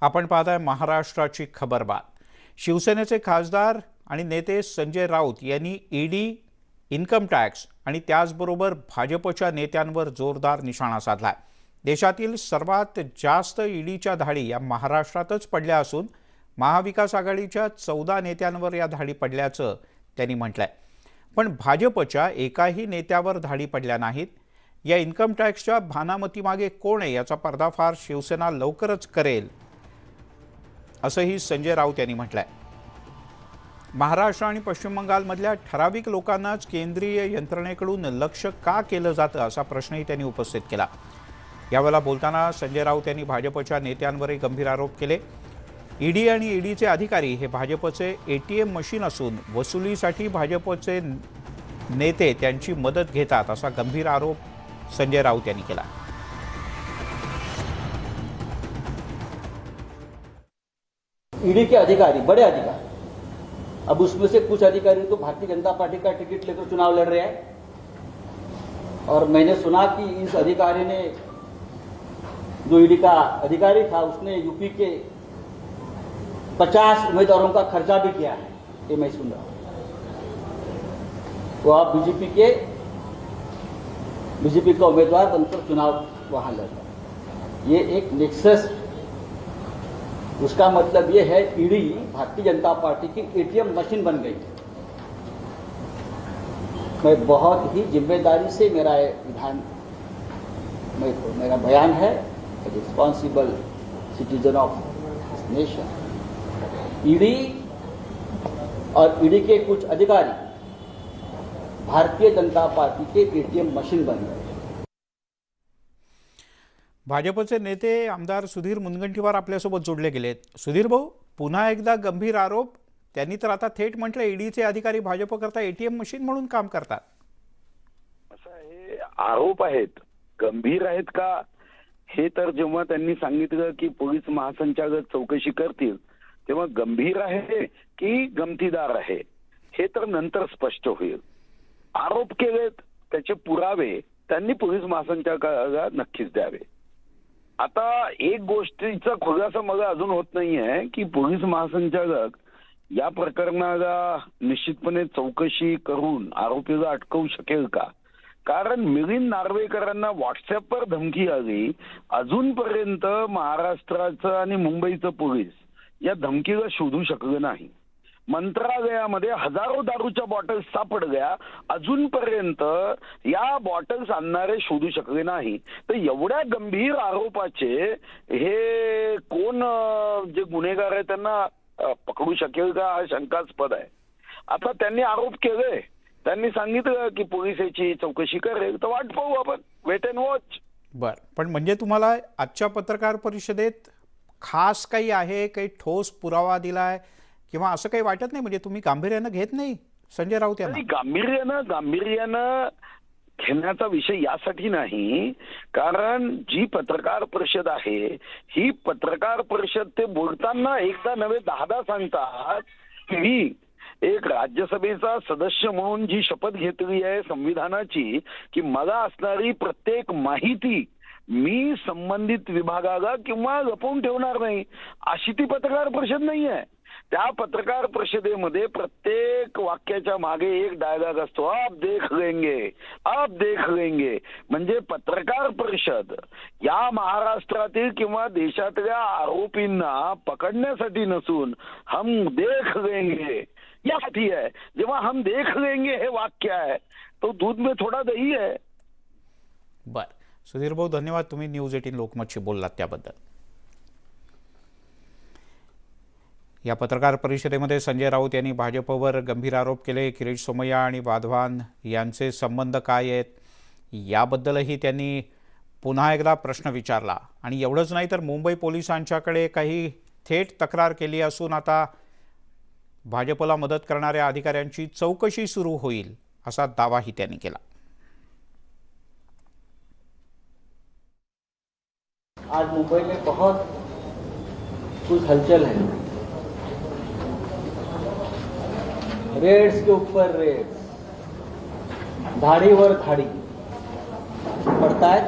आपण पाहताय महाराष्ट्राची खबरबात। शिवसेनेचे खासदार आणि नेते संजय राऊत यांनी ईडी, इन्कम टॅक्स आणि त्याचबरोबर भाजपच्या नेत्यांवर जोरदार निशाणा साधलाय। देशातील सर्वात जास्त ईडीच्या धाडी या महाराष्ट्रातच पडल्या असून महाविकास आघाडीच्या 14 नेत्यांवर या धाडी पडल्याचं त्यांनी म्हटलंय। पण भाजपच्या एकाही नेत्यावर धाडी पडल्या नाहीत। या इन्कम टॅक्सच्या भानामतीमागे कोण आहे याचा पर्दाफाश शिवसेना लवकरच करेल असंही संजय राऊत यांनी म्हटलंय। महाराष्ट्र आणि पश्चिम बंगालमधल्या ठराविक लोकांनाच केंद्रीय यंत्रणेकडून लक्ष का केलं जातं असा प्रश्नही त्यांनी उपस्थित केला। यावेळेला बोलताना संजय राऊत यांनी भाजपच्या नेत्यांवरही गंभीर आरोप केले। ईडी आणि ईडीचे अधिकारी हे भाजपचे एटीएम मशीन असून वसुलीसाठी भाजपचे नेते त्यांची मदत घेतात असा गंभीर आरोप संजय राऊत यांनी केला। ईडी के अधिकारी, बड़े अधिकारी, अब उसमें से कुछ अधिकारी तो भारतीय जनता पार्टी का टिकट लेकर चुनाव लड़ रहे हैं और मैंने सुना कि इस अधिकारी ने, जो ईडी का अधिकारी था, उसने यूपी के 50 उम्मीदवारों का खर्चा भी किया है, ये मैं सुन रहा हूं। तो आप बीजेपी का उम्मीदवार बनकर चुनाव वहां लड़ रहे हैं, ये एक नेक्सस। उसका मतलब ये है ईडी भारतीय जनता पार्टी की एटीएम मशीन बन गई। मैं बहुत ही जिम्मेदारी से मेरा बयान है, responsible citizen of this nation. ED और ईडी के कुछ अधिकारी भारतीय जनता पार्टी के एटीएम मशीन बन गए। भाजपचे नेते आमदार सुधीर मुनगंटीवार आपल्यासोबत जोडले गेलेत। सुधीर भाऊ, पुन्हा एकदा गंभीर आरोप। त्यांनी तर आता थेट म्हटलं ईडीचे अधिकारी भाजप करता एटीएम मशीन म्हणून काम करतात। असं हे आरोप आहेत, गंभीर आहेत का हे तर जेव्हा त्यांनी सांगितलं की पोलीस महासंचालक चौकशी करतील तेव्हा गंभीर आहे की गमतीदार आहे हे तर नंतर स्पष्ट होईल। आरोप केलेत, त्याचे पुरावे त्यांनी पोलीस महासंचालकाला नक्कीच द्यावे। आता एक गोष्टीचा खुलासा मला अजून होत नाहीये की पोलीस महासंचालक या प्रकरणाला निश्चितपणे चौकशी करून आरोपीला अटकवू शकेल का? कारण मिलिंद नार्वेकरांना व्हॉट्सअपवर धमकी आली, अजूनपर्यंत महाराष्ट्राचं आणि मुंबईचं पोलीस या धमकीला शोधू शकलं नाही। मंत्रालयामध्ये हजारो दारूच्या बॉटल्स सापडल्या, अजूनपर्यंत या बॉटल्स आणणारे शोधू शकले नाही। तर एवढ्या गंभीर आरोपाचे हे कोण जे गुन्हेगार आहे त्यांना पकडू शकेल का हा शंकास्पद आहे। आता त्यांनी आरोप केले, त्यांनी सांगितलं की पोलीस याची चौकशी करेल, तर वाट पाहू आपण, वेट अँड वॉच। बर, पण म्हणजे तुम्हाला आजच्या पत्रकार परिषदेत खास काही आहे, काही ठोस पुरावा दिलाय किंवा असं काही वाटत नाही? म्हणजे तुम्ही गांभीर्यानं घेत नाही संजय राऊत यांना? गांभीर्यानं घेण्याचा विषय यासाठी नाही, कारण जी पत्रकार परिषद आहे ही पत्रकार परिषद ते बोलताना एकदा नव्हे 10दा सांगतात की मी एक राज्यसभेचा सदस्य म्हणून जी शपथ घेतली आहे संविधानाची की मला असणारी प्रत्येक माहिती मी संबंधित विभागाला किंवा लपवून ठेवणार नाही, अशी ती पत्रकार परिषद नाही आहे। त्या पत्रकार परिषदेमध्ये प्रत्येक वाक्याच्या मागे एक डायलॉग असतो, आप देख लेंगे। म्हणजे पत्रकार परिषद या महाराष्ट्रातील किंवा देशातल्या आरोपींना पकडण्यासाठी नसून हम देख लेंगे यासाठी आहे। जेव्हा हम देख लेंगे हे वाक्य आहे तो दूध में थोडा दही आहे। बर, सुधीर भाऊ धन्यवाद, तुम्ही न्यूज 18 लोकमतशी बोललात त्याबद्दल। या पत्रकार परिषदेमध्ये संजय राऊत यांनी भाजपवर गंभीर आरोप केले। किरीट सोमय्या आणि वाधवान यांचे संबंध काय आहेत याबद्दलही त्यांनी पुन्हा एकदा प्रश्न विचारला। आणि एवढंच नाही तर मुंबई पोलिसांच्याकडे काही थेट तक्रार केली असून आता भाजपला मदत करणाऱ्या अधिकाऱ्यांची चौकशी सुरू होईल असा दावाही त्यांनी केला। आज मुंबई में बहुत कुछ हलचल है, रेड्स के ऊपर रेड्स, धाडीवर धाडी पडतायत।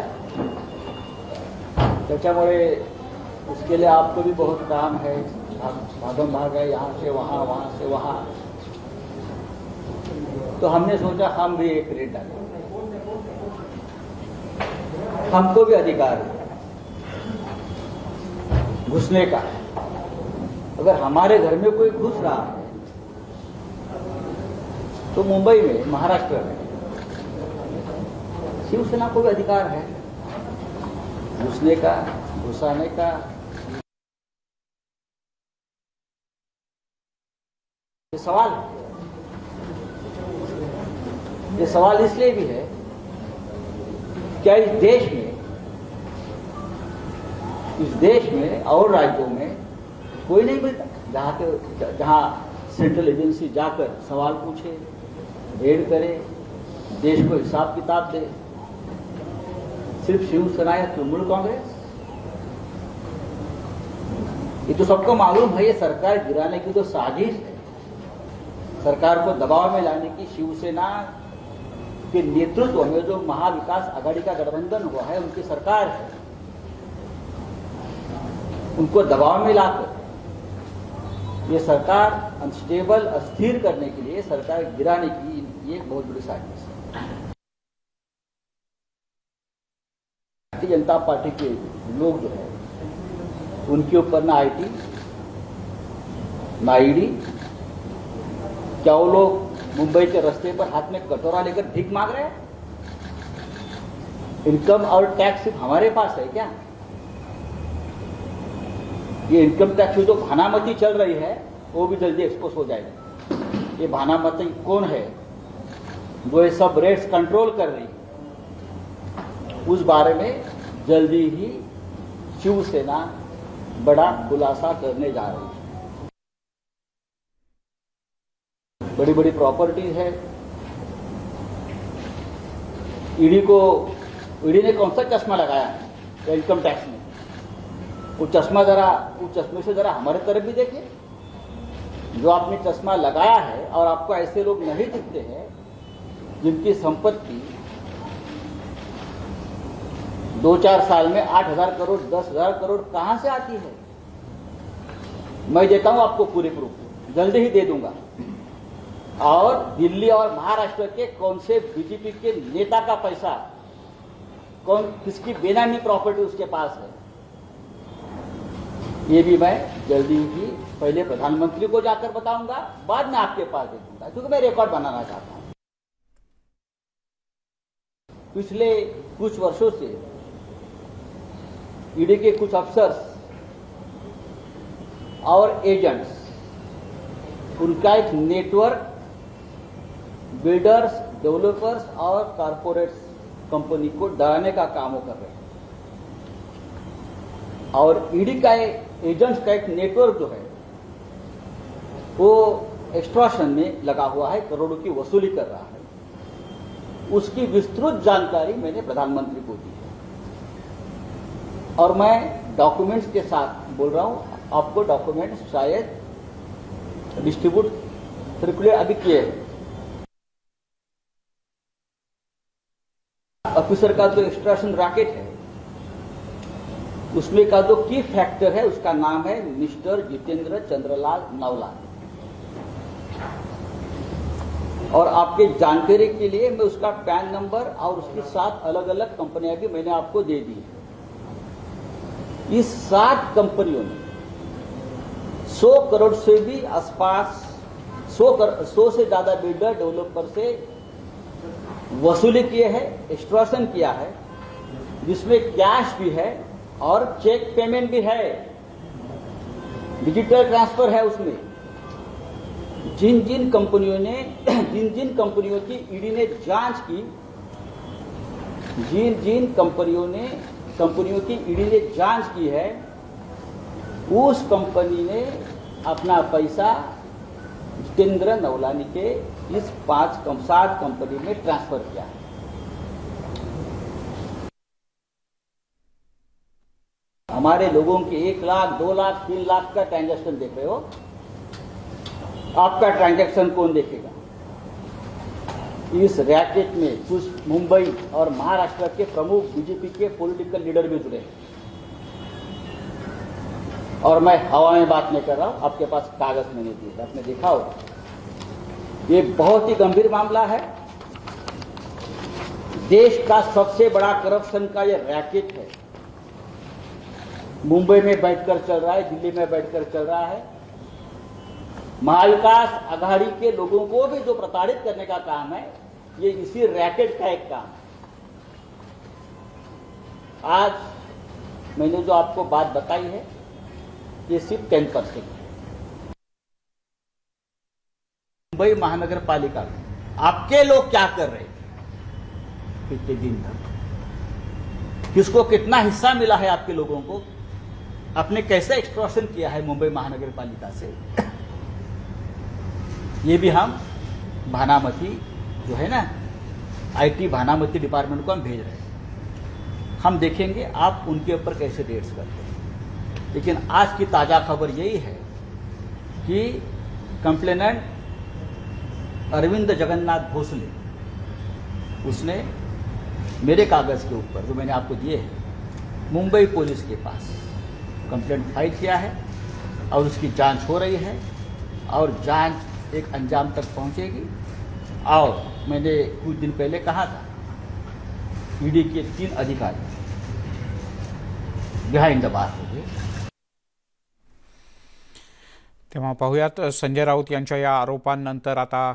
त्याच्यामुळे उसके लिए आपको भी बहुत काम है, भागम भाग है, यहाँ से वहाँ, वहाँ से वहाँ। तो हमने सोचा हम भी एक रेड डालें, हमको भी अधिकार है घुसने का। अगर हमारे घर में कोई घुस रहा है तो मुंबई में, महाराष्ट्र में शिवसेना को भी अधिकार है घुसने का, घुसाने का। ये सवाल इसलिए भी है, क्या इस देश में और राज्यों में कोई नहीं मिलता जहां सेंट्रल एजेंसी जाकर सवाल पूछे, रेड करे, देश को हिसाब किताब दे। सिर्फ शिवसेना या तृणमूल कांग्रेस? ये तो सबको मालूम है, ये सरकार गिराने की तो साजिश है। सरकार को दबाव में लाने की शिवसेना के नेतृत्व में जो महाविकास आघाड़ी का गठबंधन हुआ है, उनकी सरकार है। उनको दबाव में लाकर ये सरकार अनस्टेबल, अस्थिर करने के लिए, सरकार गिराने की ये एक बहुत बड़ी साजिश है। भारतीय जनता पार्टी के लोग जो है, उनके ऊपर ना आईटी, ना ईडी। क्या वो लोग मुंबई के रास्ते पर हाथ में कटोरा लेकर भीख मांग रहे हैं? इनकम और टैक्स सिर्फ हमारे पास है क्या? ये इनकम टैक्स की जो भानामती चल रही है, वो भी जल्दी एक्सपोज हो जाएगी। ये भानामती कौन है जो ये सब रेट्स कंट्रोल कर रही है, उस बारे में जल्दी ही शिवसेना बड़ा खुलासा करने जा रही है। बड़ी बड़ी प्रॉपर्टीज है। ईडी ने कौन सा चश्मा लगाया है इनकम टैक्स में? वो चश्मे से जरा हमारे तरफ भी देखिए। जो आपने चश्मा लगाया है, और आपको ऐसे लोग नहीं दिखते हैं जिनकी संपत्ति 2-4 साल में 8,000 करोड़, 10,000 करोड़ कहां से आती है? मैं देता हूं आपको पूरे प्रूफ, जल्दी ही दे दूंगा। और दिल्ली और महाराष्ट्र के कौन से बीजेपी के नेता का पैसा, किसकी बेनामी प्रॉपर्टी उसके पास है, ये भी मैं जल्दी ही पहले प्रधानमंत्री को जाकर बताऊंगा, बाद में आपके पास दे दूंगा, क्योंकि मैं रिकॉर्ड बनाना चाहता हूं। पिछले कुछ वर्षों से ईडी के कुछ अफसर्स और एजेंट्स, उनका एक नेटवर्क बिल्डर्स, डेवलपर्स और कारपोरेट्स कंपनी को डराने का काम वो कर रहे हैं। और ईडी का एजेंट्स का एक नेटवर्क जो है, वो एक्सट्रॉशन में लगा हुआ है, करोड़ों की वसूली कर रहा है। उसकी विस्तृत जानकारी मैंने प्रधानमंत्री को दी है, और मैं डॉक्यूमेंट्स के साथ बोल रहा हूं। आपको डॉक्यूमेंट्स शायद डिस्ट्रीब्यूट सर्कुलेट अभी किए हैं। ऑफिसर का जो एक्सट्रैक्शन रैकेट है, उसमें का जो की फैक्टर है, उसका नाम है मिस्टर जितेंद्र चंद्रलाल नवलाल। और आपके जानकारी के लिए मैं उसका पैन नंबर और उसकी 7 अलग अलग कंपनियां भी मैंने आपको दे दी है। इस 7 कंपनियों ने 100 करोड़ से भी आसपास, 100 से ज्यादा बिल्डर, डेवलपर से वसूली किए हैं, एक्सट्रॉशन किया है, जिसमें कैश भी है और चेक पेमेंट भी है, डिजिटल ट्रांसफर है उसमें। जिन जिन कंपनियों की ईडी ने जांच की, जिन कंपनियों की ईडी ने जांच की है, उस कंपनी ने अपना पैसा जितेंद्र नवलानी के इस 7 कंपनी में ट्रांसफर किया है। हमारे लोगों के 1 लाख, 2 लाख, 3 लाख का ट्रांजैक्शन देख रहे हो, आपका ट्रांजैक्शन कौन देखेगा? इस रैकेट में कुछ मुंबई और महाराष्ट्र के प्रमुख बीजेपी के पॉलिटिकल लीडर भी जुड़े हैं। और मैं हवा में बात नहीं कर रहा हूं, आपके पास कागज मैंने दिए, आपने देखा होगा। ये बहुत ही गंभीर मामला है। देश का सबसे बड़ा करप्शन का ये रैकेट है। मुंबई में बैठकर चल रहा है, दिल्ली में बैठकर चल रहा है। महाविकास आघाड़ी के लोगों को भी जो प्रताड़ित करने का काम है, ये इसी रैकेट का एक काम है। आज मैंने जो आपको बात बताई है, ये सिर्फ 10% है। मुंबई महानगर पालिका में आपके लोग क्या कर रहे थे पिछले दिन तक? किसको कितना हिस्सा मिला है आपके लोगों को? आपने कैसे एक्सट्रॉशन किया है मुंबई महानगर पालिका से? ये भी हम भानामती जो है ना, आईटी भानामती डिपार्टमेंट को हम भेज रहे हैं। हम देखेंगे आप उनके ऊपर कैसे रेड्स करते हैं। लेकिन आज की ताजा खबर यही है कि कंप्लेनेंट अरविंद जगन्नाथ भोसले, उसने मेरे कागज के ऊपर जो मैंने आपको दिए हैं, मुंबई पुलिस के पास कंप्लेंट फाइल किया है और उसकी जांच हो रही है और जांच एक अंजाम तक पहुंचेगी। और मैंने कुछ दिन पहले कहा था, ईडी के 3 अधिकारी बिहाइंड द बार होते। तेव्हा पाहूयात संजय राऊत यांच्या या आरोपांनंतर आता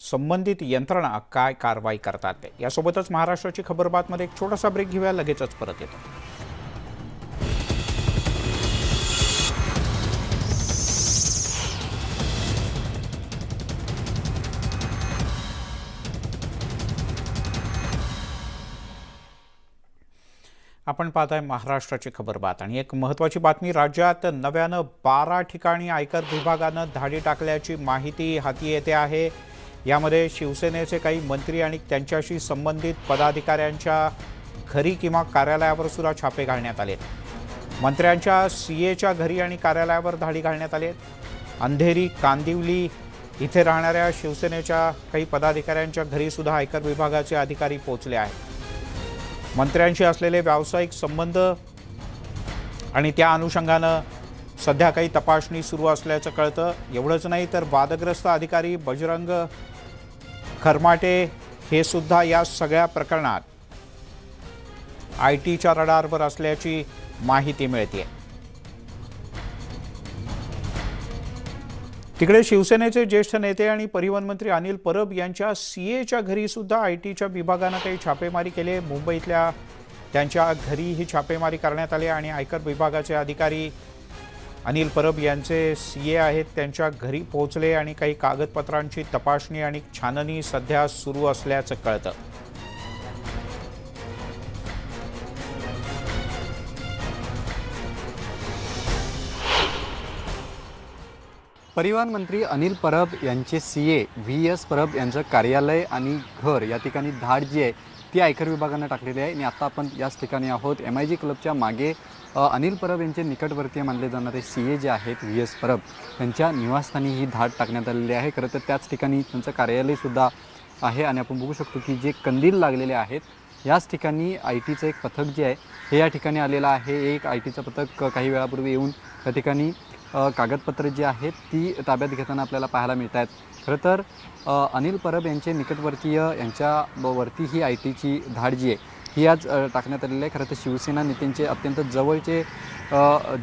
संबंधित यंत्रणा काय कारवाई करतात ते। यासोबतच महाराष्ट्राची खबरबातमध्ये एक छोटासा ब्रेक घेऊया, लगेचच परत येतो। आपण पाहताय महाराष्ट्राची खबरबात आणि एक महत्त्वाची बातमी। राज्यात नव्यानं 12 ठिकाणी आयकर विभागानं धाडी टाकल्याची माहिती हाती येते आहे। यामध्ये शिवसेनेचे काही मंत्री आणि त्यांच्याशी संबंधित पदाधिकाऱ्यांच्या घरी किंवा कार्यालयावर सुद्धा छापे घालण्यात आले। मंत्र्यांच्या सीएच्या घरी आणि कार्यालयावर धाडी घालण्यात आली। अंधेरी, कांदिवली इथे राहणाऱ्या शिवसेनेच्या काही पदाधिकाऱ्यांच्या घरी सुद्धा आयकर विभागाचे अधिकारी पोहोचले आहेत। मंत्र्यांशी असलेले व्यावसायिक संबंध आणि त्या अनुषंगानं सध्या काही तपासणी सुरू असल्याचं कळतं। एवढंच नाही तर वादग्रस्त अधिकारी बजरंग खरमाटे हे सुद्धा या सगळ्या प्रकरणात आयटीच्या रडारवर असल्याची माहिती मिळते। तिकडे शिवसेनेचे ज्येष्ठ नेते आणि परिवहन मंत्री अनिल परब यांच्या सीएच्या घरी सुद्धा आयटीच्या विभागानं काही छापेमारी केली। मुंबईतल्या त्यांच्या घरी ही छापेमारी करण्यात आली आणि आयकर विभागाचे अधिकारी अनिल परब यांचे सीए आहेत त्यांच्या घरी पोहोचले आणि काही कागदपत्रांची तपासणी आणि छाननी सध्या सुरू असल्याचं कळतं। परिवहन मंत्री अनिल परब यांचे सीए VS परब यांचं कार्यालय आणि घर या ठिकाणी धाड जी आहे ती आयकर विभागाने टाकलेली आहे। आणि आता आपण याच ठिकाणी आहोत। MIG क्लबच्या मागे अनिल परब यांचे निकटवर्तीय मानले जाणारे सीए जे आहेत VS परब यांच्या निवासस्थानी ही धाड टाकण्यात आलेली आहे। खरं तर त्याच ठिकाणी त्यांचं कार्यालय सुद्धा आहे आणि आपण बघू शकतो की जे कंदील लागलेले आहेत याच ठिकाणी आयटीचं एक पथक जे आहे हे या ठिकाणी आलेलं आहे। एक आयटीचं पथक काही वेळापूर्वी येऊन त्या ठिकाणी कागदपत्रे जी आहेत ती ताब्यात घेताना आपल्याला पाहायला मिळत आहेत। खरं तर अनिल परब यांचे निकटवर्तीय यांच्यावरती ही आयटीची धाड जी आहे ही आज टाकण्यात आलेली आहे। खरं तर शिवसेना नेत्यांचे अत्यंत जवळचे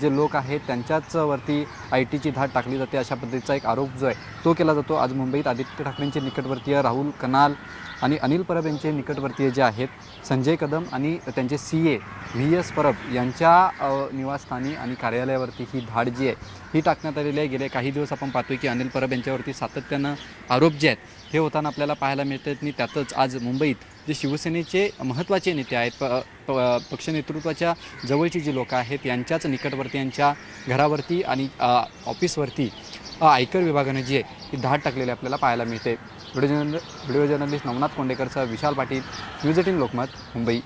जे लोक आहेत त्यांच्याच वरती आयटीची धाड टाकली जाते अशा पद्धतीचा एक आरोप जो आहे तो केला जातो। आज मुंबईत आदित्य ठाकरेंचे निकटवर्तीय राहुल कनाल आणि अनिल परब यांचे निकटवर्तीय जे आहेत संजय कदम आणि त्यांचे सीए VS परब यांच्या निवासस्थानी आणि कार्यालयावरती ही धाड जी आहे ही टाकण्यात आलेली आहे। गेले काही दिवस आपण पाहतोय की अनिल परब यांच्यावरती सातत्यानं आरोप जे आहेत हे होताना आपल्याला पाहायला मिळतात। आणि त्यातच आज मुंबईत जे शिवसेनेचे महत्त्वाचे नेते आहेत पक्ष नेतृत्वाच्या जवळची जी लोक आहेत यांच्याच निकटवर्तीयांच्या घरावरती आणि ऑफिसवरती आयकर विभागाने जी आहे ही धाड टाकलेली आपल्याला पाहायला मिळते। Video journalist Navnath कोंडेकरचा Vishal Patil, news 18 Lokmat, Mumbai.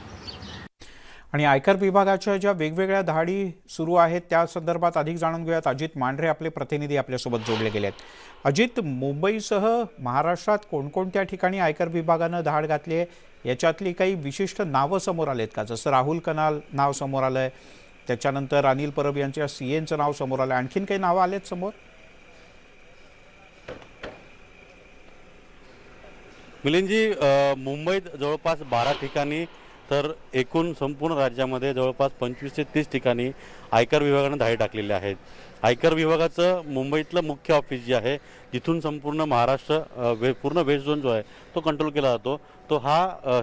आणि आयकर विभागाच्या ज्या वेगवेगळ्या धाडी सुरू आहेत त्या संदर्भात अधिक जाणून घेऊयात। अजित मांढरे आपले प्रतिनिधी आपल्यासोबत जोडले गेले आहेत। अजित, मुंबईसह महाराष्ट्रात कोणकोणत्या ठिकाणी आयकर विभागानं धाड घातली आहे याच्यातली काही विशिष्ट नावं समोर आलेत का? जसं राहुल कनाल नाव समोर आलं आहे, त्याच्यानंतर अनिल परब यांच्या सीएचं नाव समोर आलं. आणखीन काही नावं आलेत समोर? मिलिंदजी, मुंबईत जवळपास 12 ठिकाणी तर एकूण संपूर्ण राज्यामध्ये जवळपास 25 ते 30 ठिकाणी आयकर विभागाने धाडी टाकलेले आहेत. आयकर विभागाचं मुंबईतलं मुख्य ऑफिस जे आहे, जिथून संपूर्ण महाराष्ट्र पूर्ण वेस्ट झोन जो आहे तो कंट्रोल केला जातो, तो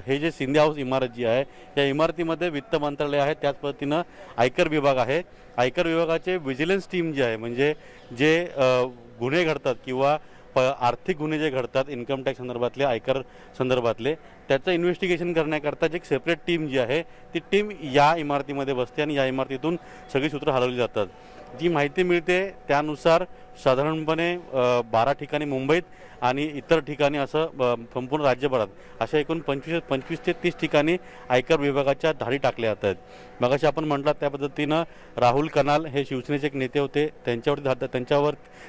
हे जे सिंधी हाऊस इमारत जी आहे, या इमारतीमध्ये वित्त मंत्रालय आहे, त्याच पद्धतीनं आयकर विभाग आहे. आयकर विभागाचे विजिलन्स टीम जी आहे, म्हणजे जे गुन्हे घडतात किंवा आर्थिक गुन्हे जे घडतात इन्कम टॅक्स संदर्भातले, आयकर संदर्भातले, त्याचं इन्व्हेस्टिगेशन करण्याकरता जी एक सेपरेट टीम जी आहे, ती टीम या इमारतीमध्ये बसते आणि या इमारतीतून सगळी सूत्र हलवली जातात. जी माहिती मिळते त्यानुसार साधारणपणे 12 ठिकाणी मुंबईत आणि इतर ठिकाणी असं संपूर्ण राज्यभरात अशा एकूण 25 ते 30 ठिकाणी आयकर विभागाच्या धाडी टाकल्या जातात. मगाशी आपण म्हटलं त्या पद्धतीनं राहुल कनाल हे शिवसेनेचे एक नेते होते,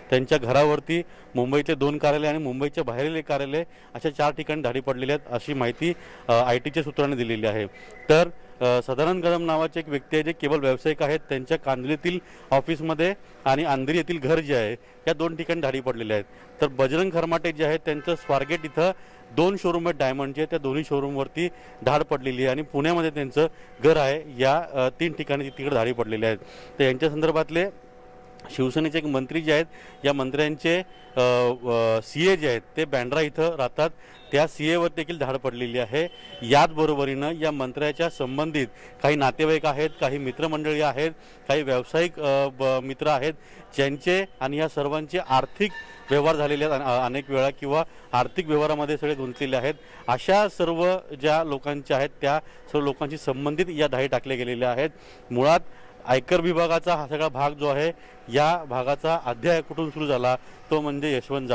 त्यांच्या घरावरती मुंबईचे 2 कार्यालय आणि मुंबईच्या बाहेरील एक कार्यालय अशा 4 ठिकाणी धाडी पडलेली आहेत, अशी माहिती ITच्या सूत्रांनी दिलेली आहे. तर सदानंद कदम नावाचे एक व्यक्ती आहे जे केवळ व्यावसायिक आहेत, त्यांच्या कांदिवलीतील ऑफिसमध्ये आणि अंधेरी येथील घर जे आहे या 2 ठिकाणी धाडी पडलेल्या आहेत. तर बजरंग खरमाटे जे आहेत त्यांचं स्वारगेट इथं 2 शोरूम आहेत डायमंडचे, त्या दोन्ही शोरूमवरती धाड पडलेली आहे आणि पुण्यामध्ये त्यांचं घर आहे, या 3 ठिकाणी तिकडे धाडी पडलेले आहेत. तर यांच्या संदर्भातले शिवसेनेचे एक मंत्री जे आहेत, या मंत्र्यांचे CA जे आहेत ते बँड्रा इथं राहतात, त्या CAवर देखील धाड पडलेली आहे. याचबरोबरीनं या मंत्र्याच्या संबंधित काही नातेवाईक आहेत, काही मित्रमंडळी आहेत, काही व्यावसायिक मित्र आहेत, ज्यांचे आणि या सर्वांचे आर्थिक व्यवहार झालेले आहेत अनेक वेळा किंवा आर्थिक व्यवहारामध्ये सगळे गुंतलेले आहेत. अशा सर्व ज्या लोकांच्या आहेत त्या सर्व लोकांशी संबंधित या धाडी टाकल्या गेलेल्या आहेत. मुळात आयकर विभागाचा हा सगळा भाग जो आहे, या भागाचा अध्याय कुठून सुरू झाला तो म्हणजे यशवंत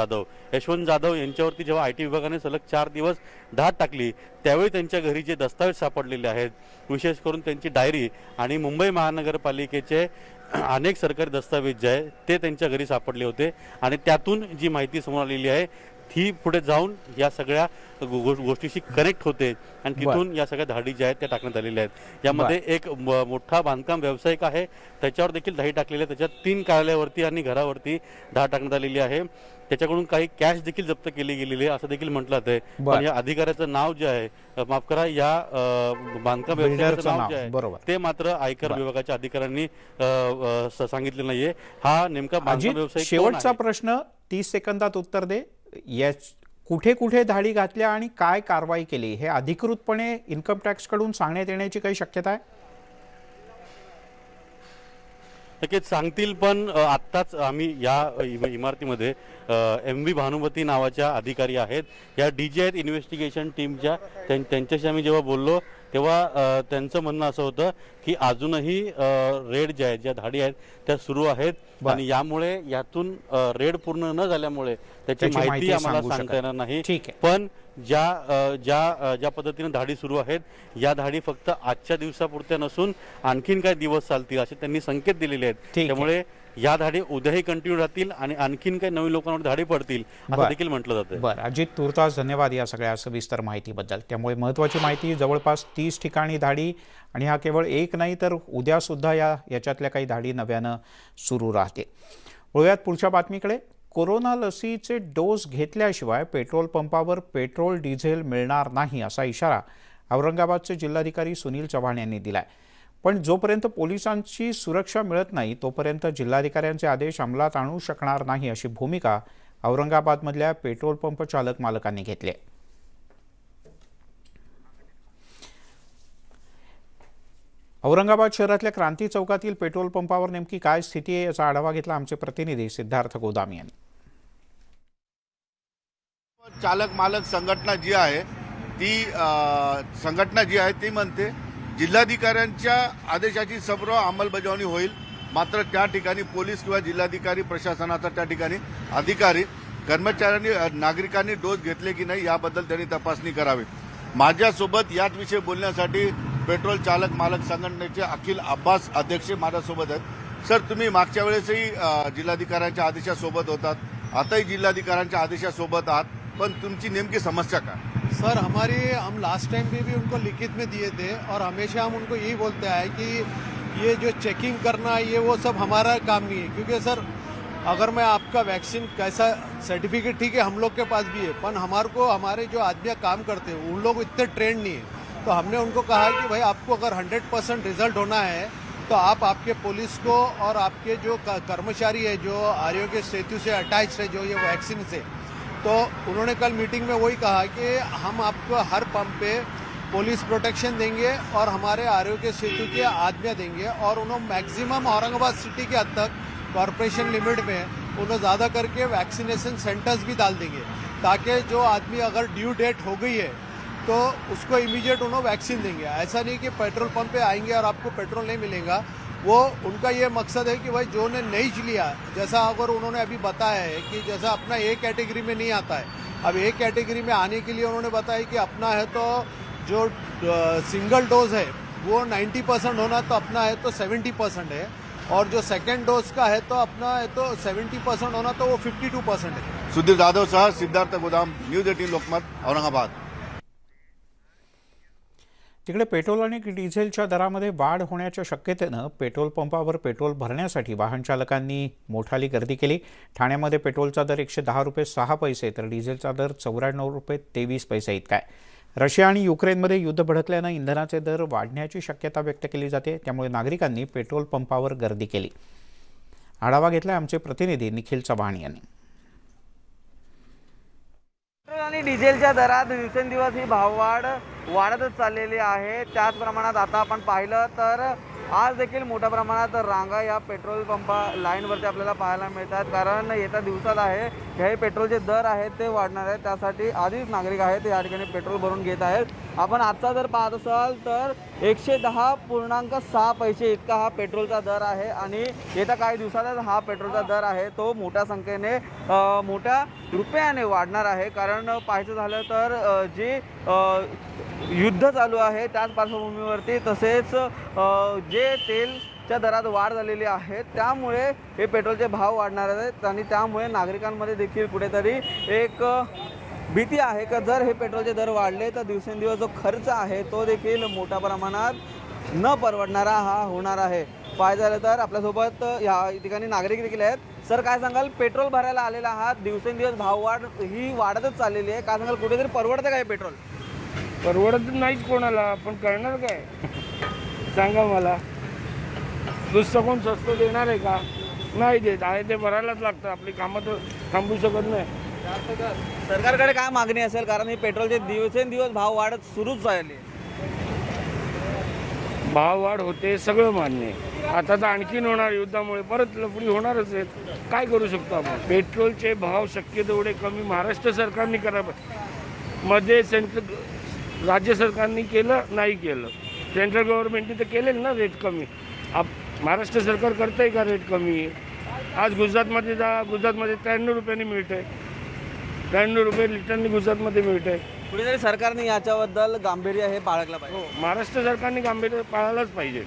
जाधव यांच्यावरती जेव्हा IT विभागाने सलग 4 दिवस धाड टाकली, त्यावेळी त्यांच्या घरी जे दस्तावेज सापडलेले आहेत, विशेष करून त्यांची डायरी आणि मुंबई महानगरपालिकेचे अनेक सरकारी दस्तावेज जे आहे ते त्यांच्या घरी सापडले होते आणि त्यातून जी माहिती समोर आलेली आहे ती पुढे जाऊन या सगळ्या गोष्टीशी कनेक्ट होते आणि तिथून या सगळ्या धाडी ज्या आहेत त्या टाकण्यात आलेल्या आहेत. यामध्ये एक मोठा बांधकाम व्यावसायिक आहे, त्याच्यावर देखील धाडी टाकलेली आहे. त्याच्यात 3 कार्यालयावरती आणि घरावरती धाड टाकण्यात आलेली आहे. त्याच्याकडून काही कॅश देखील जप्त केली गेलेली आहे असं देखील म्हटलं जातंय. पण या अधिकाऱ्याचं नाव जे आहे, माफ करा, या बांधकाम व्यवसायाचं नाव जे आहे ते मात्र आयकर विभागाच्या अधिकाऱ्यांनी सांगितलं नाहीये. हा नेमका बांधकाम व्यवसाय. शेवटचा प्रश्न 30 सेकंदात उत्तर दे. कुठे कुठे धाडी घातल्या आणि काय कारवाई केली हे अधिकृतपणे इन्कम टॅक्स कडून सांगण्यात येण्याची काही शक्यता आहे? नक्कीच सांगतील, पण आत्ताच आम्ही या इमारतीमध्ये MV भानुमती नावाच्या अधिकारी आहेत, या DG आहेत इन्व्हेस्टिगेशन टीमच्या, त्यांच्याशी आम्ही जेव्हा बोललो तेव्हा त्यांचं म्हणणं असं होतं की अजूनही रेड ज्या आहेत, ज्या धाडी आहेत त्या सुरू आहेत आणि यामुळे यातून रेड पूर्ण न झाल्यामुळे त्याची माहिती आम्हाला सांगता येणार नाही. पण ज्या पद्धतीने धाडी सुरू आहेत, या धाडी फक्त आजच्या दिवसापुरत्या नसून आणखीन काही दिवस चालतील असे त्यांनी संकेत दिलेले आहेत. त्यामुळे या धाडी उद्याही कंटिन्यू राहतील आणि आणखीन काही नवीन लोकांवर धाडी पडतील असं देखील म्हटलं जातं. बरं अजित, तुर्तास धन्यवाद या सगळ्या सविस्तर माहितीबद्दल. त्यामुळे महत्त्वाची माहिती, जवळपास 30 ठिकाणी धाडी आणि हा केवळ एक नाही तर उद्या सुद्धा याच्यातल्या काही धाडी नव्यानं सुरू राहते. वळूयात पुढच्या बातमीकडे. कोरोना लसीचे डोस घेतल्याशिवाय पेट्रोल पंपावर पेट्रोल डिझेल मिळणार नाही असा इशारा औरंगाबादचे जिल्हाधिकारी सुनील चव्हाण यांनी दिलाय. पण जोपर्यंत पोलिसांची सुरक्षा मिळत नाही तोपर्यंत जिल्हाधिकाऱ्यांचे आदेश अंमलात आणू शकणार नाही अशी भूमिका औरंगाबादमधल्या पेट्रोल पंप चालक मालकांनी घेतली आहे. औरंगाबाद शहरातल्या क्रांती चौकातील पेट्रोल पंपावर नेमकी काय स्थिती आहे याचा आढावा घेतला आमचे प्रतिनिधी सिद्धार्थ गोदामी यांनी. चालक मालक संघटना जी आहे ती म्हणते जिल्हाधिकाऱ्यांच्या आदेशाची सर्व अंमलबजावणी होईल, मात्र त्या ठिकाणी पोलीस किंवा जिल्हाधिकारी प्रशासनाचा त्या ठिकाणी अधिकारी कर्मचाऱ्यांनी नागरिकांनी डोस घेतले की नाही याबद्दल त्यांनी तपासणी करावी. माझ्यासोबत याच विषयी बोलण्यासाठी पेट्रोल चालक मालक संघटनेचे अखिल अब्बास अध्यक्ष माझ्यासोबत आहेत. सर, तुम्ही मागच्या वेळेसही जिल्हाधिकाऱ्यांच्या आदेशासोबत होतात, आताही जिल्हाधिकाऱ्यांच्या आदेशासोबत आहात, पण तुमची नेमकी समस्या काय? सर, हम लास्ट टाइम भी उनको लिखित में दिए थे और हमेशा हम उनको यही बोलते आए कि ये जो चेकिंग करना ये वो सब हमारा काम नहीं है, क्योंकि सर अगर मैं आपका वैक्सीन कैसा सर्टिफिकेट ठीक है हम लोग के पास भी है, पर हमारे जो आदमी काम करते हैं उन लोग इतने ट्रेंड नहीं है। तो हमने उनको कहा कि भाई आपको अगर 100% रिजल्ट होना है तो आप आपके पुलिस को और आपके जो कर्मचारी है जो आरोग्य सेतु से अटैच है जो ये वैक्सीन से, तो उन्होंने कल मीटिंग में वही कहा कि हम आपको हर पंप पे पुलिस प्रोटेक्शन देंगे और हमारे आरोग्य सेतु के आदमियाँ देंगे, और उन्होंने मैक्सिमम औरंगाबाद सिटी के हद तक कॉरपोरेशन लिमिट में उन्होंने ज़्यादा करके वैक्सीनेशन सेंटर्स भी डाल देंगे, ताकि जो आदमी अगर ड्यू डेट हो गई है तो उसको इमीडिएट उन्होंने वैक्सीन देंगे। ऐसा नहीं कि पेट्रोल पंप पे आएंगे और आपको पेट्रोल नहीं मिलेगा। वो उनका ये मकसद है कि भाई जो ने नहीं लिया, जैसा अगर उन्होंने अभी बताया है कि जैसा अपना ए कैटेगरी में नहीं आता है, अब ए कैटेगरी में आने के लिए उन्होंने बताया कि अपना है तो जो सिंगल डोज है वो 90% होना, तो अपना है तो 70% है, और जो सेकेंड डोज का है तो अपना है तो 70% होना, तो वो 52% है। सुधीर जाधव सह सिद्धार्थ गोदाम, न्यूज 18 लोकमत, औरंगाबाद। तिकडे पेट्रोल आणि डिझेलच्या दरामध्ये वाढ होण्याच्या शक्यतेनं पेट्रोल पंपावर पेट्रोल भरण्यासाठी वाहन चालकांनी मोठाली गर्दी केली। ठाण्यामध्ये पेट्रोलचा दर 110 रुपये 6 पैसे तर डिझेलचा दर 94 रुपये 23 पैसे इतका आहे। रशिया आणि युक्रेनमध्ये युद्ध भडकल्यानं इंधनाचे दर वाढण्याची शक्यता व्यक्त केली जाते, त्यामुळे नागरिकांनी पेट्रोल पंपावर गर्दी केली। आढावा घेतला आमचे प्रतिनिधी निखिल चव्हाण यांनी। पेट्रोल आणि डिझेलच्या दरात दिवसेंदिवस ही भाववाढ वाढतच चाललेली आहे। त्याच प्रमाणात आता आपण पाहिलं तर आज देखील मोठ्या प्रमाणात रांगा या पेट्रोल पंपा लाईनवरती आपल्याला पाहायला मिळतात, कारण येत्या दिवसाला आहे हे पेट्रोलचे दर आहेत ते वाढणार आहेत, त्यासाठी आधीच नागरिक आहेत ते या ठिकाणी पेट्रोल भरून घेत आहेत। आपण आजचा जर पाहत असाल तर 110.6 पैसे इतका हा पेट्रोलचा दर आहे, आणि येत्या काही दिवसातच हा पेट्रोलचा दर आहे तो मोठ्या संख्येने मोठ्या रुपयाने वाढणार आहे। कारण पाहायचं झालं तर जे युद्ध चालू आहे त्याच पार्श्वभूमीवरती, तसेच जे तेलच्या दरात वाढ झालेली आहे त्यामुळे हे पेट्रोलचे भाव वाढणार आहेत, आणि त्यामुळे नागरिकांमध्ये देखील कुठेतरी एक भीती आहे की जर हे पेट्रोलचे दर वाढले तर दिवसेंदिवस जो खर्च आहे तो देखील मोठ्या प्रमाणात न परवडणारा हा होणार आहे। पाहायचं झालं तर आपल्यासोबत या ठिकाणी नागरिक देखील आहेत। सर, काय सांगाल, पेट्रोल भरायला आलेला आहात, दिवसेंदिवस भाववाढ ही वाढतच चाललेली आहे, काय सांगाल कुठेतरी परवडतं का हे पेट्रोल? परवडत नाहीच कोणाला, पण करणार काय सांगा मला? दुसरं कोण स्वस्त देणार आहे का? नाही देत आहे, ते भरायलाच लागतं, आपली कामं तर थांबू शकत नाही। सरकारकडे काय मागणी असेल, कारण हे पेट्रोलचे दिवसेंदिवस भाव वाढत सुरूच झाले? भाव वाढ होते सगळं मान्य आहे, आता तर आणखीन होणार, युद्धामुळे परत लफडी होणारच आहेत, काय करू शकतो आपण? पेट्रोलचे भाव शक्य तेवढे कमी महाराष्ट्र सरकारने करावं, मध्ये राज्य सरकारने केलं नाही केलं, सेंट्रल गव्हर्नमेंटने तर केलेलं ना रेट कमी, महाराष्ट्र सरकार करतंय का रेट कमी? आज गुजरातमध्ये जा, गुजरातमध्ये 93 रुपयांनी मिळतंय, 93 रुपये लिटरनी गुजरातमध्ये मिळतंय। कुठेतरी सरकारने याच्याबद्दल गांभीर्य हे बाळगलं पाहिजे। महाराष्ट्र सरकारने गांभीर्य पाळायलाच पाहिजे,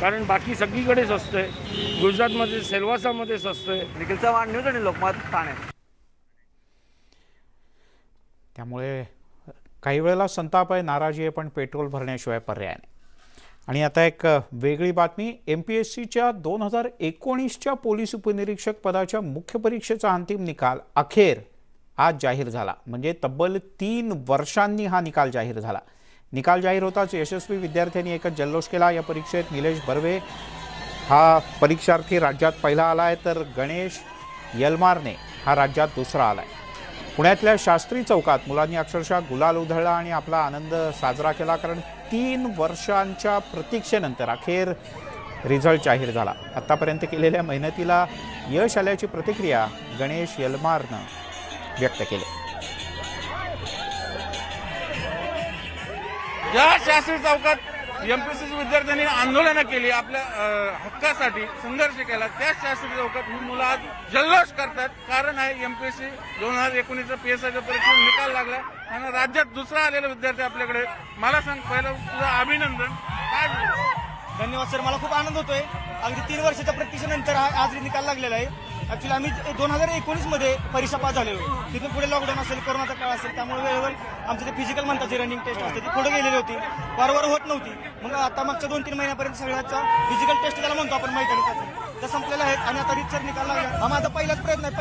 कारण बाकी सगळीकडे स्वस्त आहे, गुजरातमध्ये सेल्वासामध्ये स्वस्त आहे। निखिल चव्हाण, न्यूज 18 लोकमत, ठाणे। त्यामुळे काही वेळेला संताप आहे, नाराजी आहे, पण पेट्रोल भरण्याशिवाय पर्याय नाही। आणि आता एक वेगळी बातमी, MPSCच्या 2019च्या पोलीस उपनिरीक्षक पदाच्या मुख्य परीक्षेचा अंतिम निकाल अखेर आज जाहीर झाला। म्हणजे तब्बल 3 वर्षांनी हा निकाल जाहीर झाला। निकाल जाहीर होताच यशस्वी विद्यार्थ्यांनी एकच जल्लोष केला। या परीक्षेत निलेश बर्वे हा परीक्षार्थी राज्यात पहिला आला आहे, तर गणेश यलमारने हा राज्यात दुसरा आला आहे। पुण्यातल्या शास्त्री चौकात मुलांनी अक्षरशः गुलाल उधळला आणि आपला आनंद साजरा केला, कारण 3 वर्षांच्या प्रतीक्षेनंतर अखेर रिझल्ट जाहीर झाला। आतापर्यंत केलेल्या मेहनतीला यश आल्याची प्रतिक्रिया गणेश यलमारनं व्यक्त केली। ज्या शास्त्री चौकात MPSC विद्यार्थ्यांनी आंदोलनं केली, आपल्या हक्कासाठी संघर्ष केला, त्याच शास्त्री चौकात ही मुलं आज जल्लोष करतात। कारण आहे MPSC 2019चा PSIच्या परीक्षेत निकाल लागला आणि राज्यात दुसरा आलेला विद्यार्थी आपल्याकडे। मला सांग, पहिलं तुझं अभिनंदन, काय धन्यवाद सर, मला खूप आनंद होतोय. अगदी 3 वर्षाच्या प्रतीक्षेनंतर आज निकाल लागलेला आहे. ऍक्च्युली आम्ही 2019 मध्ये परीक्षा पास झालेलो. तिथून पुढे लॉकडाऊन असेल, कोरोनाचा काळ असेल, त्यामुळे वेळेवर आमचं ते फिजिकल म्हणतात जे रनिंग टेस्ट असते ती पुढे गेलेली होती, वारंवार होत नव्हती. मग आता मागच्या 2-3 महिन्यापर्यंत सगळ्याचा फिजिकल टेस्ट त्याला म्हणतो आपण मैदानी त्या संपलेला आहे आणि आता रीतसर निकाल लागला. हा माझा पहिलाच प्रयत्न आहे,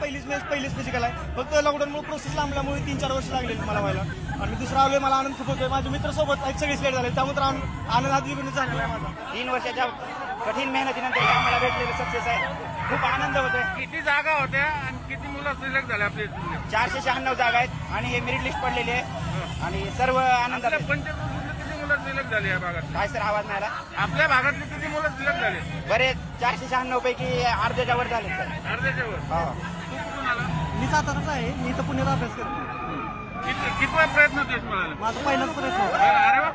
पहिलीच फिजिकल आहे. फक्त लॉकडाऊनमुळे प्रोसेस लांबल्यामुळे 3-4 वर्ष लागलेली मला व्हायला. आणि मी दुसरा आलोय, मला आनंद खूप होतोय. माझे मित्र सोबत आहेत, सगळे सिलेक्ट झाले, त्यामुळे आनंद आज द्विगुणित झालेला आहे माझा. 3 वर्षाच्या कठीण मेहनतीनंतर आम्हाला भेटलेलं सक्सेस आहे. खूप आनंद होतोय. किती जागा होत्या आणि किती मुलं सिलेक्ट झाले आपल्या इथले? 496 जागा आहेत आणि हे मेरिट लिस्ट पडलेली आहे आणि सर्व आनंदात आपल्या पंचकृषीतले किती मुलं सिलेक्ट झाली या भागात? काय सर आवाज नाही आला? आपल्या भागातले किती मुलं सिलेक्ट झाले? बरेच 496 पैकी अर्ध्याच्या वर झाले सर. अर्ध्याच्या वर. तू कुठून आला? मी साताराचा आहे, मी इथं पुण्यात अभ्यास करतो. कितवा प्रयत्न यश मिळाला? माझा पहिलाच प्रयत्न होता. अरे वा.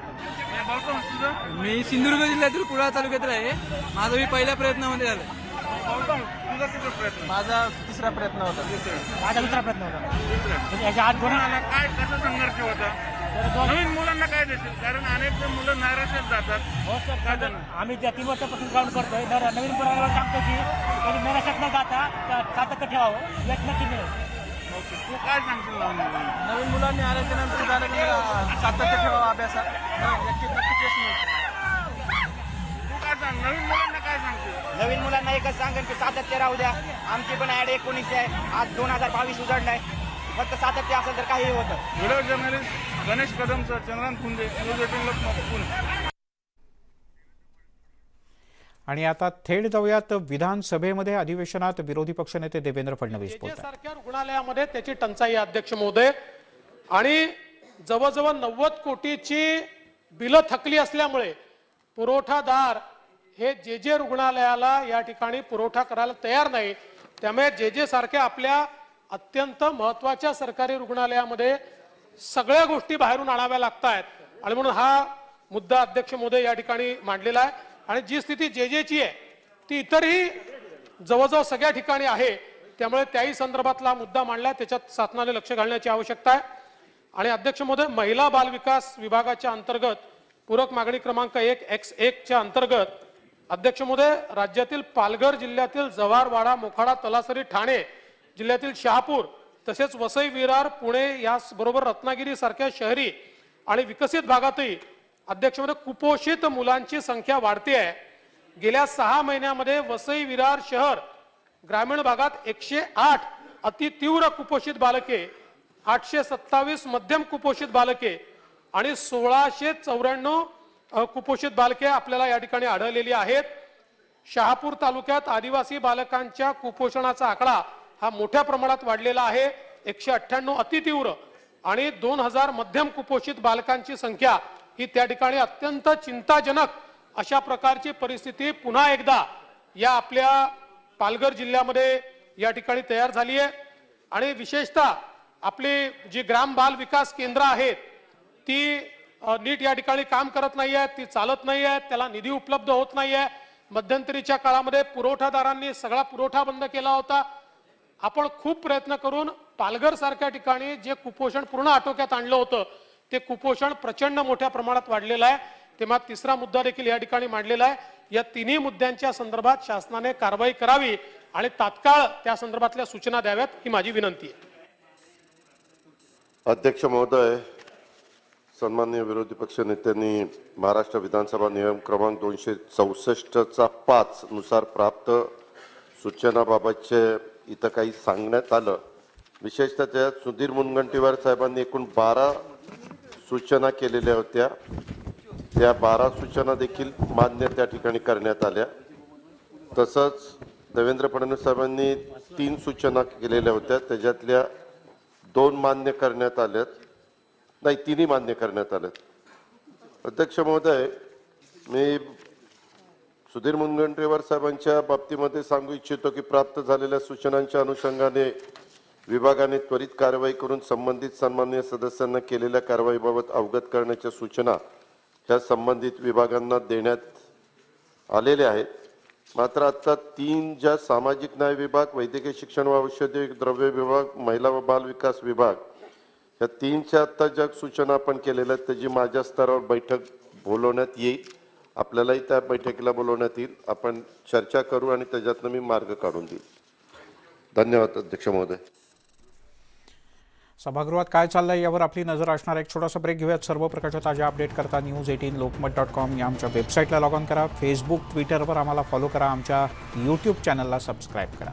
भाऊ कोण तुझं? मी सिंधुदुर्ग जिल्ह्यातील कुडाळ तालुक्यातील आहे. माझा मी पहिल्या प्रयत्नामध्ये झालं. तुझा किती प्रयत्न? माझा तिसरा प्रयत्न होता. माझा दुसरा प्रयत्न होता. याच्या आत कोण आला? काय कसं संघर्ष होता? नवीन मुलांना काय देतील? कारण अनेक मुलं नैराश्यात जातात. हो सर, आम्ही त्या 3 वर्षापासून ग्राउंड करतोय. नवीन मुलांना सांगतो की त्यांनी नैराश्यात न जाता सातत्य ठेवावं, यश नक्की मिळेल. तू काय सांगशील नवीन मुलांनी आल्याच्या नंतर झालं की सातत्य ठेवावं अभ्यासात, नक्की यश मिळेल. तू काय सांग? नवीन मुलांना काय सांगशील? नवीन मुलांना एकच सांगेन की सातत्य राहू द्या. आमची पण ऍड 19 आहे, आज 2022 उजडलाय. फक्त सातत्य असेल तर काही होतं. व्हिडिओ जर्नलिस्ट गणेश कदमसह चंद्रान खुंदे, न्यूज 18 लोकमत, पुणे. आणि आता थेट जाऊयात विधानसभेमध्ये. अधिवेशनात विरोधी पक्षनेते देवेंद्र फडणवीस बोलतात. सारख्या रुग्णालयामध्ये त्याची टंचाई आहे अध्यक्ष महोदय, आणि जवळजवळ 90 कोटीची बिलं थकली असल्यामुळे पुरवठादार हे जे रुग्णालयाला या ठिकाणी पुरवठा करायला तयार नाही. त्यामुळे जे सारख्या आपल्या अत्यंत महत्त्वाच्या सरकारी रुग्णालयामध्ये सगळ्या गोष्टी बाहेरून आणाव्या लागत आहेत आणि म्हणून हा मुद्दा अध्यक्ष महोदय या ठिकाणी मांडलेला आहे. आणि जी स्थिती जेची आहे ती इतरही जवळजवळ सगळ्या ठिकाणी आहे, त्यामुळे त्याही संदर्भातला मुद्दा मांडला, त्याच्यात शासनाने लक्ष घालण्याची आवश्यकता आहे. आणि अध्यक्ष महोदय, महिला बाल विकास विभागाच्या अंतर्गत पूरक मागणी क्रमांक 1X1 च्या अंतर्गत अध्यक्ष महोदय, राज्यातील पालघर जिल्ह्यातील जव्हार, वाडा, मोखाडा, तलासरी, ठाणे जिल्ह्यातील शहापूर तसेच वसई, विरार, पुणे याचबरोबर रत्नागिरी सारख्या शहरी आणि विकसित भागातही अध्यक्ष महोदय कुपोषित मुलांची संख्या वाढते आहे. गेल्या 6 महिन्यामध्ये वसई, विरार शहर ग्रामीण भागात 108 अतितीव्र कुपोषित बालके, 827 मध्यम कुपोषित बालके आणि 1694 कुपोषित बालके आपल्याला या ठिकाणी आढळलेली आहेत. शहापूर तालुक्यात आदिवासी बालकांच्या कुपोषणाचा आकडा हा मोठ्या प्रमाणात वाढलेला आहे. 198 अतितीव्र आणि 2000 मध्यम कुपोषित बालकांची संख्या ही त्या ठिकाणी अत्यंत चिंताजनक अशा प्रकारची परिस्थिती पुन्हा एकदा या आपल्या पालघर जिल्ह्यामध्ये या ठिकाणी तयार झाली आहे. आणि विशेषतः आपली जी ग्राम बाल विकास केंद्र आहेत ती नीट या ठिकाणी काम करत नाही आहेत, ती चालत नाही आहेत, त्याला निधी उपलब्ध होत नाही आहे. मध्यंतरीच्या काळामध्ये पुरवठादारांनी सगळा पुरवठा बंद केला होता. आपण खूप प्रयत्न करून पालघर सारख्या ठिकाणी जे कुपोषण पूर्ण आटोक्यात आणलं होतं ते कुपोषण प्रचंड मोठ्या प्रमाणात वाढलेलं आहे. तेव्हा तिसरा मुद्दा देखील या ठिकाणी मांडलेला आहे. या तिन्ही मुद्द्यांच्या संदर्भात शासनाने कारवाई करावी आणि तात्काळ त्या संदर्भातल्या सूचना द्याव्यात ही माझी विनंती आहे. अध्यक्ष महोदय, सन्माननीय विरोधी पक्ष नेत्यांनी महाराष्ट्र विधानसभा नियम क्रमांक 264चा 5 नुसार प्राप्त सूचनाबाबतचे इथं काही सांगण्यात आलं. विशेषतः त्यात सुधीर मुनगंटीवार साहेबांनी एकूण 12 सूचना केलेल्या होत्या. त्या 12 सूचना देखील मान्य त्या ठिकाणी करण्यात आल्या. तसंच देवेंद्र फडणवीस साहेबांनी 3 सूचना केलेल्या होत्या, त्याच्यातल्या 2 मान्य करण्यात आल्यात, नाही 3ही मान्य करण्यात आल्यात. अध्यक्ष महोदय, मी सुधीर मुनगंटीवार साहेबांच्या बाबतीमध्ये सांगू इच्छितो की प्राप्त झालेल्या सूचनांच्या अनुषंगाने विभागाने त्वरित कारवाई करून संबंधित सन्माननीय सदस्यांना केलेल्या कारवाईबाबत अवगत करण्याच्या सूचना ह्या संबंधित विभागांना देण्यात आलेल्या आहेत. मात्र आता 3 ज्या सामाजिक न्याय विभाग, वैद्यकीय शिक्षण व औषधी द्रव्य विभाग, महिला व बाल विकास विभाग या 3च्या आता ज्या सूचना आपण केलेल्या आहेत त्याची माझ्या स्तरावर बैठक बोलवण्यात येईल आपल्यालाही त्या बैठकीला बोलवण्यात येईल. आपण चर्चा करू आणि त्याच्यातनं मी मार्ग काढून देईल. धन्यवाद अध्यक्ष महोदय. सभागृहात काय चाललंय यावर आपली नजर असणार. एक छोटासा ब्रेक घेऊयात. सर्व प्रकारच्या ताज्या अपडेट करता news18lokmat.com या आमच्या वेबसाईटला लॉग ऑन करा. फेसबुक, ट्विटरवर आम्हाला फॉलो करा. आमच्या यूट्यूब चॅनलला सबस्क्राईब करा.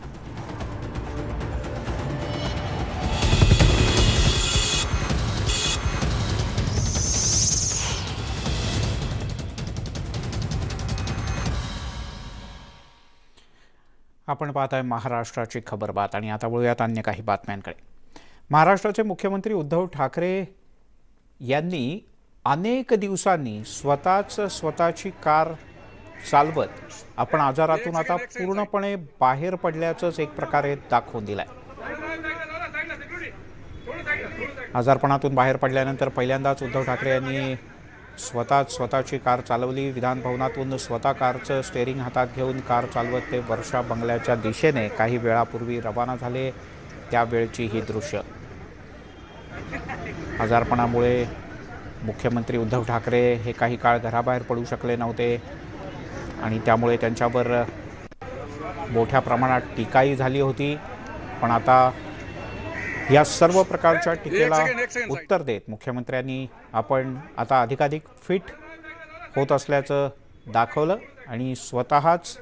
आपण पाहताय महाराष्ट्राची खबरबात आणि आता वळूयात अन्य काही बातम्यांकडे. महाराष्ट्राचे मुख्यमंत्री उद्धव ठाकरे यांनी अनेक दिवसांनी स्वतःची कार चालवत आपण आजारातून आता पूर्णपणे बाहेर पडल्याचंच एक प्रकारे दाखवून दिलंय. आजारपणातून बाहेर पडल्यानंतर पहिल्यांदाच उद्धव ठाकरे यांनी स्वतःची कार चालवली. विधान भवनातून स्वतः कारचं स्टेअरिंग हातात घेऊन कार चालवत ते वर्षा बंगल्याच्या दिशेने काही वेळापूर्वी रवाना झाले. त्यावेळची ही दृश्य. आजारपणामुळे मुख्यमंत्री उद्धव ठाकरे हे काही काळ घराबाहेर पडू शकले नव्हते आणि त्यामुळे त्यांच्यावर मोठ्या प्रमाणात टीकाही झाली होती. पण आता या सर्व प्रकारच्या टीकेला उत्तर देत मुख्यमंत्र्यांनी आपण आता अधिकाधिक फिट होत असल्याचं दाखवलं आणि स्वतःच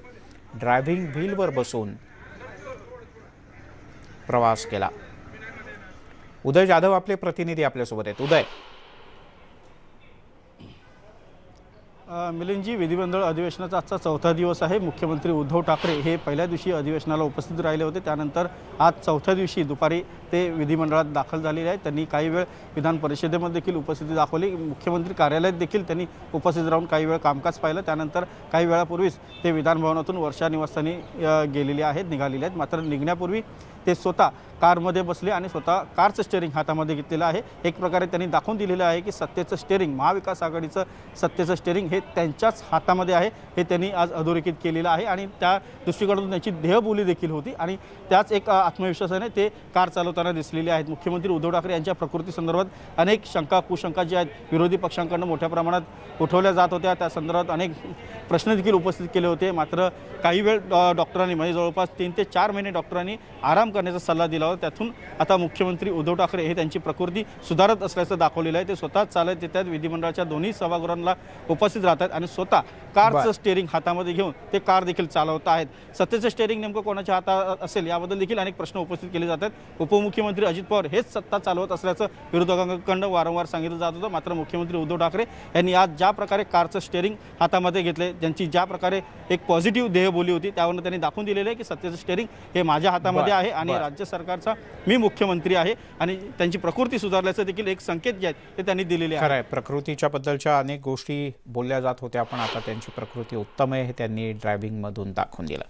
ड्रायव्हिंग व्हीलवर बसून प्रवास केला. उदय जाधव आपले प्रतिनिधी आपल्यासोबत आहेत. उदय. मिलिंदजी, विधिमंडळ अधिवेशनाचा आजचा 4था दिवस आहे. मुख्यमंत्री उद्धव ठाकरे हे पहिल्या दिवशी अधिवेशनाला उपस्थित राहिले होते. त्यानंतर आज 4थ्या दिवशी दुपारी ते विधिमंडळात दाखल झालेले आहेत. त्यांनी काही वेळ विधान परिषदेमध्ये देखील उपस्थिती दाखवली. मुख्यमंत्री कार्यालयात देखील त्यांनी उपस्थित राहून काही वेळ कामकाज पाहिलं. त्यानंतर काही वेळापूर्वीच ते विधान भवनातून वर्षा निवासस्थानी निघालेले आहेत. मात्र निघण्यापूर्वी ते स्वतः कारमध्ये बसले आणि स्वतः कारचं स्टेअरिंग हातामध्ये घेतलेलं आहे. एक प्रकारे त्यांनी दाखवून दिलेलं आहे की सत्तेचं स्टेअरिंग, महाविकास आघाडीचं सत्तेचं स्टेअरिंग हे त्यांच्याच हातामध्ये आहे. हे त्यांनी आज अधोरेखित केलेलं आहे आणि त्या दृष्टिकोनातून त्यांची देहबोली देखील होती आणि त्याच एक आत्मविश्वासाने ते कार चालवताना दिसलेले आहेत. मुख्यमंत्री उद्धव ठाकरे यांच्या प्रकृतीसंदर्भात अनेक शंका कुशंका ज्या आहेत विरोधी पक्षांकडून मोठ्या प्रमाणात उठवल्या जात होत्या. त्या संदर्भात अनेक प्रश्न देखील उपस्थित केले होते. मात्र काही वेळ डॉक्टरांनी म्हणजे जवळपास 3 ते 4 महिने डॉक्टरांनी आराम करण्याचा सल्ला दिला होता. त्यातून आता मुख्यमंत्री उद्धव ठाकरे हे त्यांची प्रकृती सुधारत असल्याचं दाखवलेलं आहे. ते स्वतः चालत येतात, विधिमंडळाच्या दोन्ही सभागृहांना उपस्थित राहतात आणि स्वतः कारचं स्टेअरिंग हातामध्ये घेऊन ते कार देखील चालवत आहेत. सत्तेचं स्टेअरिंग नेमकं कोणाच्या हातात असेल याबद्दल देखील अनेक प्रश्न उपस्थित केले जातात. उपमुख्यमंत्री अजित पवार हेच सत्ता चालवत असल्याचं विरोधकांकडून वारंवार सांगितलं जात होतं. मात्र मुख्यमंत्री उद्धव ठाकरे यांनी आज ज्या प्रकारे कारचं स्टेअरिंग हातामध्ये घेतले, ज्यांची ज्या प्रकारे एक पॉझिटिव्ह देहबोली होती, त्यावरून त्यांनी दाखवून दिलेलं आहे की सत्तेचं स्टेअरिंग हे माझ्या हातामध्ये आहे आणि राज्य सरकारचा मी मुख्यमंत्री आहे आणि त्यांची प्रकृती सुधारल्याचं देखील एक संकेत जे आहेत ते त्यांनी दिलेले आहे. खरं आहे, प्रकृतीच्या बद्दलच्या अनेक गोष्टी बोलल्या जात होत्या पण आता त्यांची प्रकृती उत्तम आहे हे त्यांनी ड्रायव्हिंगमधून दाखवून दिलं.